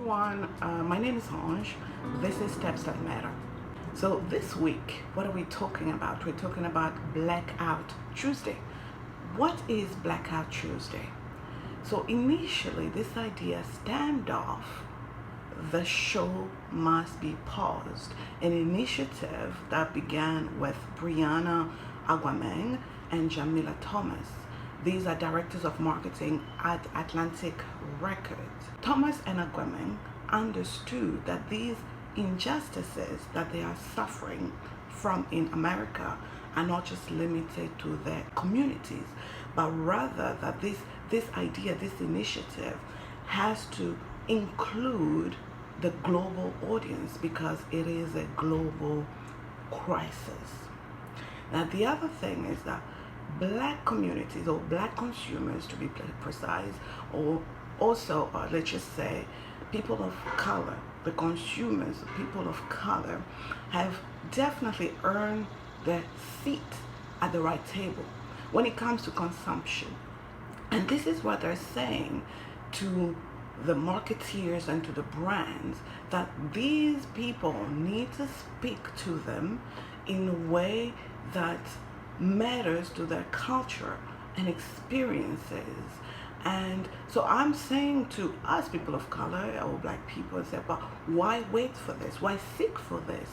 everyone, my name is Ange. This is Steps That Matter. So this week, what are we talking about? We're talking about Blackout Tuesday. What is Blackout Tuesday? So initially, this idea stemmed off the show must be paused, an initiative that began with Brianna Aguameng and Jamila Thomas. These are directors of marketing at Atlantic Records. Thomas and Aguameng understood that these injustices that they are suffering from in America are not just limited to their communities, but rather that this idea, this initiative has to include the global audience because it is a global crisis. Now, the other thing is that Black communities or Black consumers, to be precise, or also, let's just say, people of color, the consumers, people of color, have definitely earned their seat at the right table when it comes to consumption. And this is what they're saying to the marketeers and to the brands, that these people need to speak to them in a way that matters to their culture and experiences. And so I'm saying to us, people of color or Black people, say, but why wait for this? Why seek for this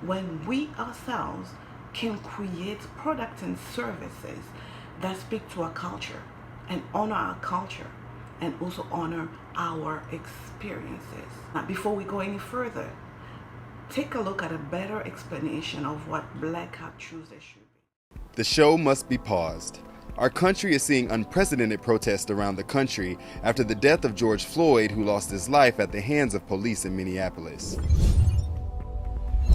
when we ourselves can create products and services that speak to our culture and honor our culture and also honor our experiences? Now, before we go any further, take a look at a better explanation of what Blackout Tuesday should be. The show must be paused. Our country is seeing unprecedented protests around the country after the death of George Floyd, who lost his life at the hands of police in Minneapolis.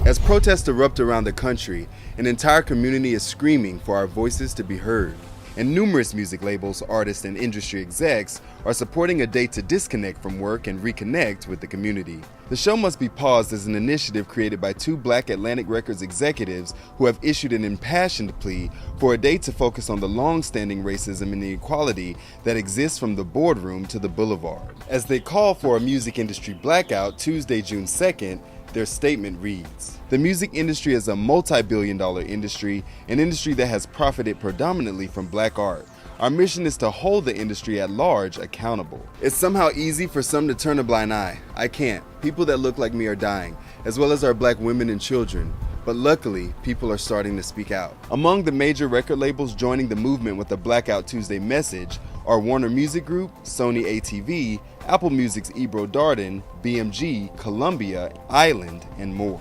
As protests erupt around the country, an entire community is screaming for our voices to be heard. And numerous music labels, artists, and industry execs are supporting a day to disconnect from work and reconnect with the community. The show must be paused as an initiative created by two Black Atlantic Records executives who have issued an impassioned plea for a day to focus on the long-standing racism and inequality that exists from the boardroom to the boulevard. As they call for a music industry blackout Tuesday, June 2nd, their statement reads, "The music industry is a multi-billion-dollar industry, an industry that has profited predominantly from Black art. Our mission is to hold the industry at large accountable." It's somehow easy for some to turn a blind eye. I can't. People that look like me are dying, as well as our Black women and children. But luckily, people are starting to speak out. Among the major record labels joining the movement with the Blackout Tuesday message are Warner Music Group, Sony ATV, Apple Music's Ebro Darden, BMG, Columbia, Island, and more.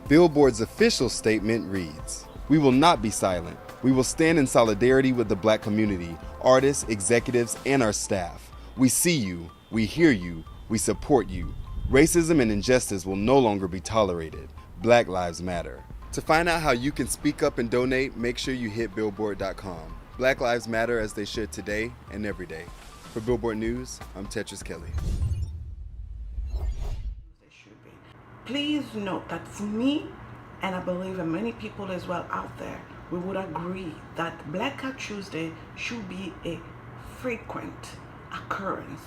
Billboard's official statement reads, "We will not be silent. We will stand in solidarity with the Black community, artists, executives, and our staff. We see you, we hear you, we support you. Racism and injustice will no longer be tolerated. Black Lives Matter." To find out how you can speak up and donate, make sure you hit Billboard.com. Black Lives Matter as they should today and every day. For Billboard News, I'm Tetris Kelly. Please note that for me, and I believe many people as well out there, we would agree that Blackout Tuesday should be a frequent occurrence.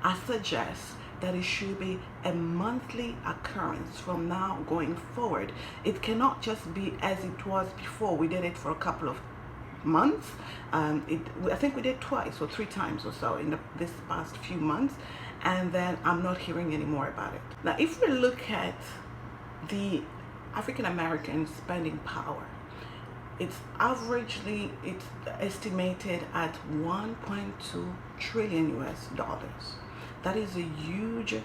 I suggest that it should be a monthly occurrence from now going forward. It cannot just be as it was before. We did it for a couple of months. I think we did twice or 3 times or so in this past few months, and then I'm not hearing any more about it. Now, if we look at the African American spending power, it's estimated at $1.2 trillion US. That is a huge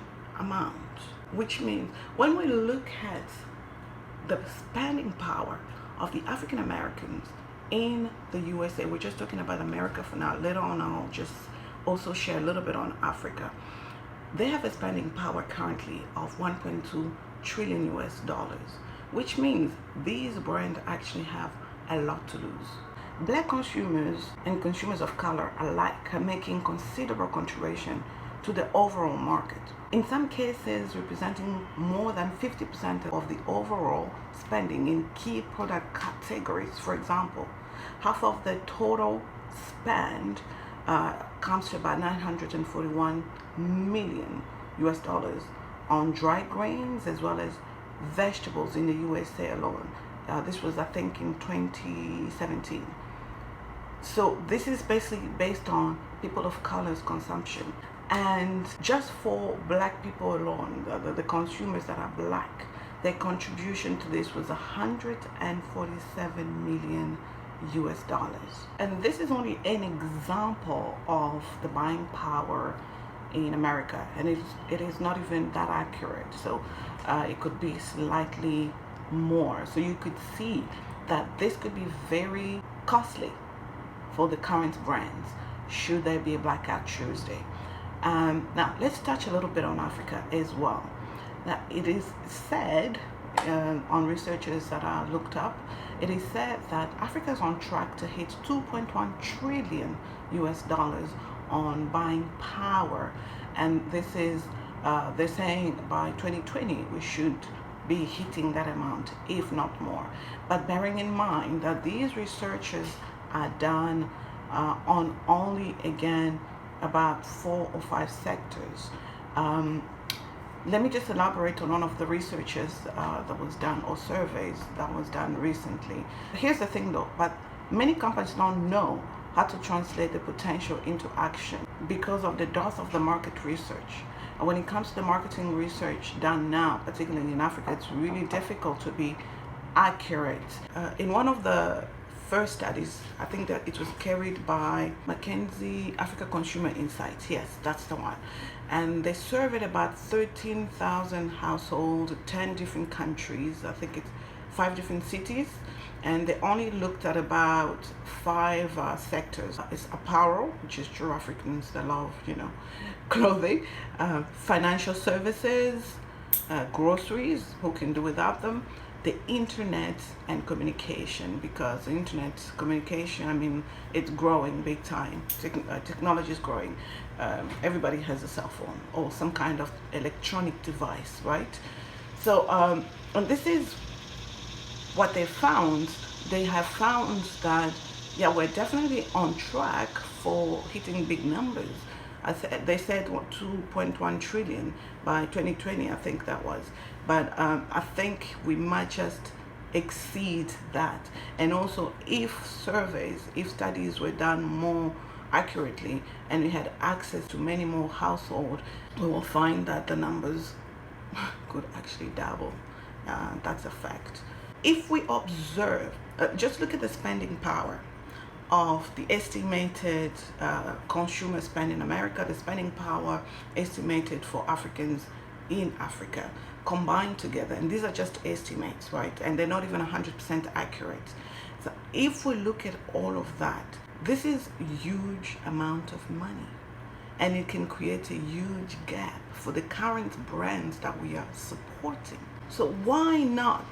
amount, which means when we look at the spending power of the African Americans in the USA, we're just talking about America for now. Later on, I'll just also share a little bit on Africa. They have a spending power currently of $1.2 trillion US, which means these brands actually have a lot to lose. Black consumers and consumers of color alike are making considerable contribution to the overall market. In some cases, representing more than 50% of the overall spending in key product categories. For example, half of the total spend comes to about $941 million US on dry grains as well as vegetables in the USA alone. This was, I think, in 2017. So this is basically based on people of color's consumption. And just for black people alone, the consumers that are black, their contribution to this was 147 million US dollars. And this is only an example of the buying power in America, and it is not even that accurate. So it could be slightly more. So you could see that this could be very costly for the current brands should there be a Blackout Tuesday. Now let's touch a little bit on Africa as well. Now it is said on researchers that are looked up, it is said that Africa is on track to hit 2.1 trillion US dollars on buying power, and this is they're saying by 2020 we should be hitting that amount, if not more. But bearing in mind that these researchers are done on only, again, about 4 or 5 sectors. Let me just elaborate on one of the researches that was done, or surveys that was done recently. Here's the thing though, but many companies don't know how to translate the potential into action because of the dearth of the market research. And when it comes to the marketing research done now, particularly in Africa, it's really difficult to be accurate. In one of the first studies, I think that it was carried by McKinsey Africa Consumer Insights. Yes, that's the one. And they surveyed about 13,000 households, 10 different countries. I think it's 5 different cities. And they only looked at about 5 sectors. It's apparel, which is true, Africans that love, clothing, financial services, groceries, who can do without them, the internet, and communication, because the internet communication, it's growing big time. Technology is growing. Everybody has a cell phone or some kind of electronic device, right? So, and this is what they found. They have found that, yeah, we're definitely on track for hitting big numbers. They said 2.1 trillion by 2020, I think that was. But I think we might just exceed that. And also, if studies were done more accurately and we had access to many more households, we will find that the numbers could actually double. That's a fact. If we observe, just look at the spending power of the estimated consumer spend in America, the spending power estimated for Africans in Africa combined together, and these are just estimates, right? And they're not even 100% accurate. So if we look at all of that, this is a huge amount of money, and it can create a huge gap for the current brands that we are supporting. So why not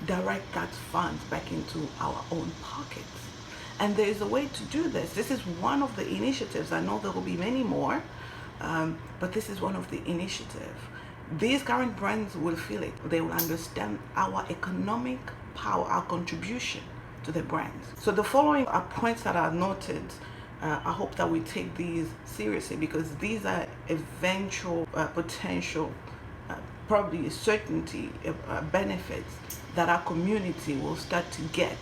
direct that funds back into our own pockets? And there is a way to do this. This is one of the initiatives. I know there will be many more, but this is one of the initiatives. These current brands will feel it. They will understand our economic power, our contribution to the brands. So the following are points that are noted. I hope that we take these seriously, because these are eventual potential, probably a certainty, benefits that our community will start to get.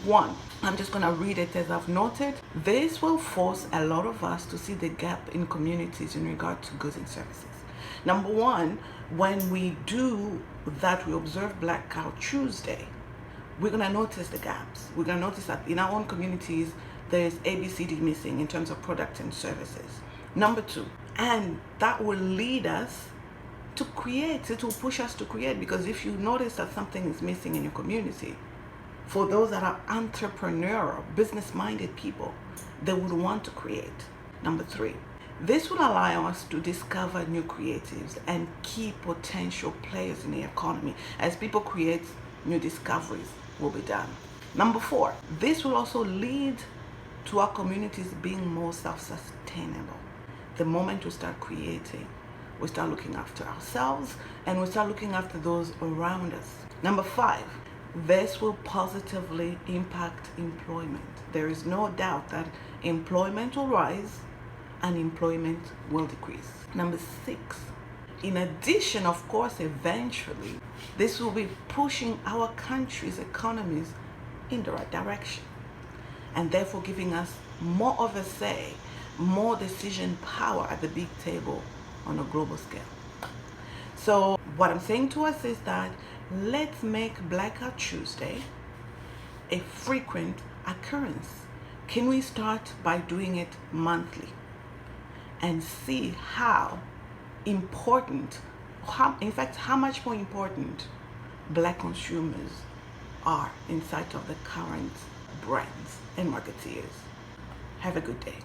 One, I'm just going to read it as I've noted. This will force a lot of us to see the gap in communities in regard to goods and services. Number one, when we do that, we observe Blackout Tuesday, we're going to notice the gaps. We're going to notice that in our own communities, there's ABCD missing in terms of products and services. Number two, and that will lead us to create, it will push us to create, because if you notice that something is missing in your community, for those that are entrepreneurial, business-minded people, they would want to create. Number three, this will allow us to discover new creatives and key potential players in the economy. As people create, new discoveries will be done. Number four, this will also lead to our communities being more self-sustainable. The moment we start creating, we start looking after ourselves, and we start looking after those around us. Number five, this will positively impact employment. There is no doubt that employment will rise and employment will decrease. Number six, In addition, of course, eventually, this will be pushing our country's economies in the right direction, and therefore giving us more of a say, more decision power at the big table on a global scale. So what I'm saying to us is that let's make Blackout Tuesday a frequent occurrence. Can we start by doing it monthly and see how important, in fact, how much more important Black consumers are in sight of the current brands and marketeers? Have a good day.